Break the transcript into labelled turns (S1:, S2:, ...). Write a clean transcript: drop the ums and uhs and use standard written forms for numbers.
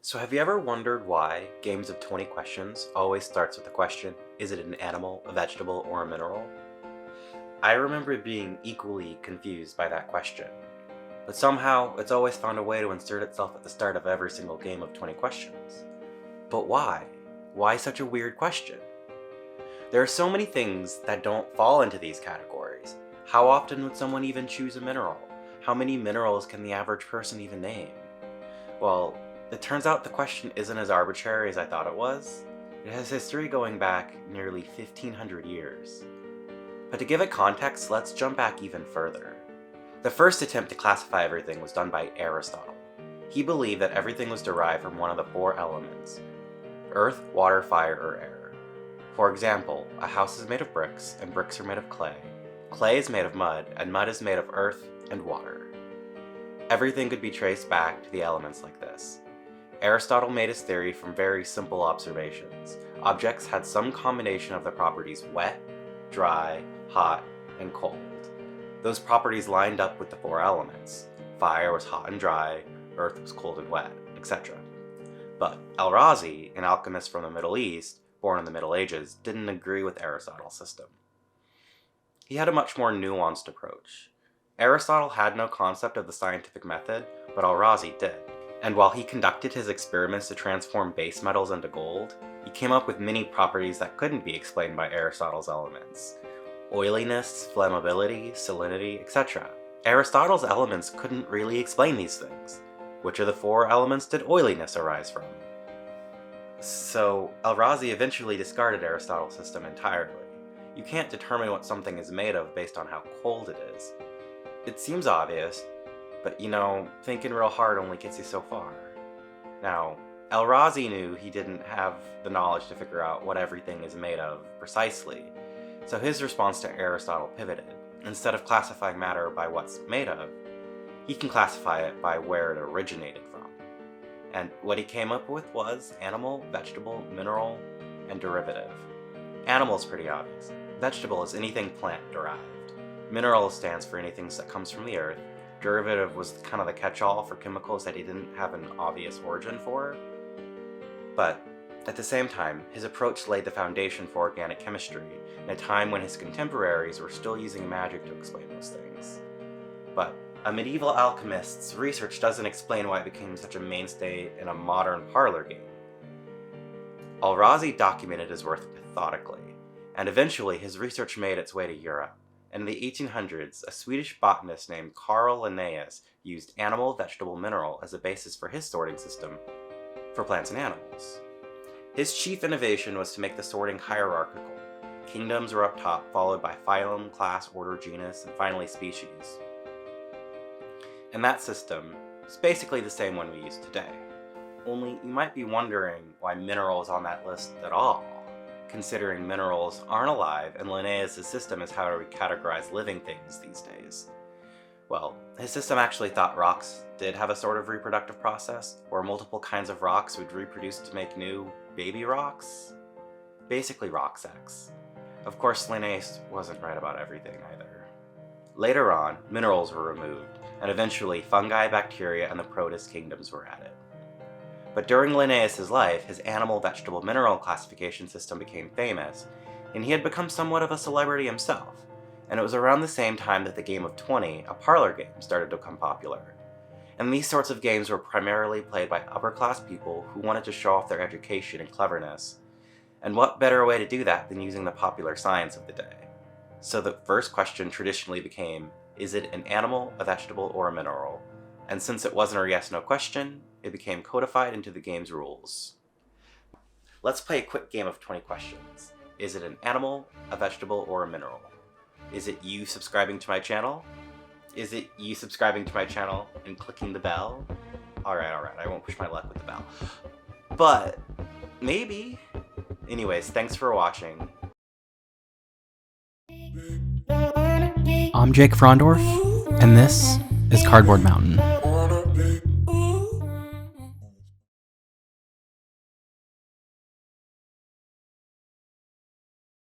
S1: So have you ever wondered why games of 20 questions always starts with the question, is it an animal, a vegetable, or a mineral? I remember being equally confused by that question. But somehow, it's always found a way to insert itself at the start of every single game of 20 questions. But why? Why such a weird question? There are so many things that don't fall into these categories. How often would someone even choose a mineral? How many minerals can the average person even name? Well, it turns out the question isn't as arbitrary as I thought it was. It has history going back nearly 1500 years. But to give it context, let's jump back even further. The first attempt to classify everything was done by Aristotle. He believed that everything was derived from one of the four elements: earth, water, fire, or air. For example, a house is made of bricks, and bricks are made of clay. Clay is made of mud, and mud is made of earth and water. Everything could be traced back to the elements like this. Aristotle made his theory from very simple observations. Objects had some combination of the properties wet, dry, hot, and cold. Those properties lined up with the four elements. Fire was hot and dry, earth was cold and wet, etc. But Al-Razi, an alchemist from the Middle East, born in the Middle Ages, didn't agree with Aristotle's system. He had a much more nuanced approach. Aristotle had no concept of the scientific method, but Al-Razi did. And while he conducted his experiments to transform base metals into gold, he came up with many properties that couldn't be explained by Aristotle's elements. Oiliness, flammability, salinity, etc. Aristotle's elements couldn't really explain these things. Which of the four elements did oiliness arise from? So, Al-Razi eventually discarded Aristotle's system entirely. You can't determine what something is made of based on how cold it is. It seems obvious, but thinking real hard only gets you so far. Now, Al-Razi knew he didn't have the knowledge to figure out what everything is made of precisely, so his response to Aristotle pivoted. Instead of classifying matter by what's made of, he can classify it by where it originated from. And what he came up with was animal, vegetable, mineral, and derivative. Animal is pretty obvious. Vegetable is anything plant-derived. Mineral stands for anything that comes from the earth. Derivative was kind of the catch-all for chemicals that he didn't have an obvious origin for. But at the same time, his approach laid the foundation for organic chemistry in a time when his contemporaries were still using magic to explain those things. But a medieval alchemist's research doesn't explain why it became such a mainstay in a modern parlor game. Al-Razi documented his work methodically, and eventually his research made its way to Europe. In the 1800s, a Swedish botanist named Carl Linnaeus used animal, vegetable, mineral as a basis for his sorting system for plants and animals. His chief innovation was to make the sorting hierarchical. Kingdoms were up top, followed by phylum, class, order, genus, and finally species. And that system is basically the same one we use today. Only you might be wondering why mineral is on that list at all, considering minerals aren't alive and Linnaeus' system is how we categorize living things these days. Well, his system actually thought rocks did have a sort of reproductive process, where multiple kinds of rocks would reproduce to make new baby rocks. Basically rock sex. Of course, Linnaeus wasn't right about everything either. Later on, minerals were removed, and eventually fungi, bacteria, and the protist kingdoms were added. But during Linnaeus' life, his animal, vegetable, mineral classification system became famous, and he had become somewhat of a celebrity himself. And it was around the same time that the game of 20, a parlor game, started to become popular. And these sorts of games were primarily played by upper-class people who wanted to show off their education and cleverness. And what better way to do that than using the popular science of the day? So the first question traditionally became, is it an animal, a vegetable, or a mineral? And since it wasn't a yes-no question, it became codified into the game's rules. Let's play a quick game of 20 questions. Is it an animal, a vegetable, or a mineral? Is it you subscribing to my channel? Is it you subscribing to my channel and clicking the bell? Alright, I won't push my luck with the bell. But, maybe. Anyways, thanks for watching.
S2: I'm Jake Frondorf, and this is Cardboard Mountain.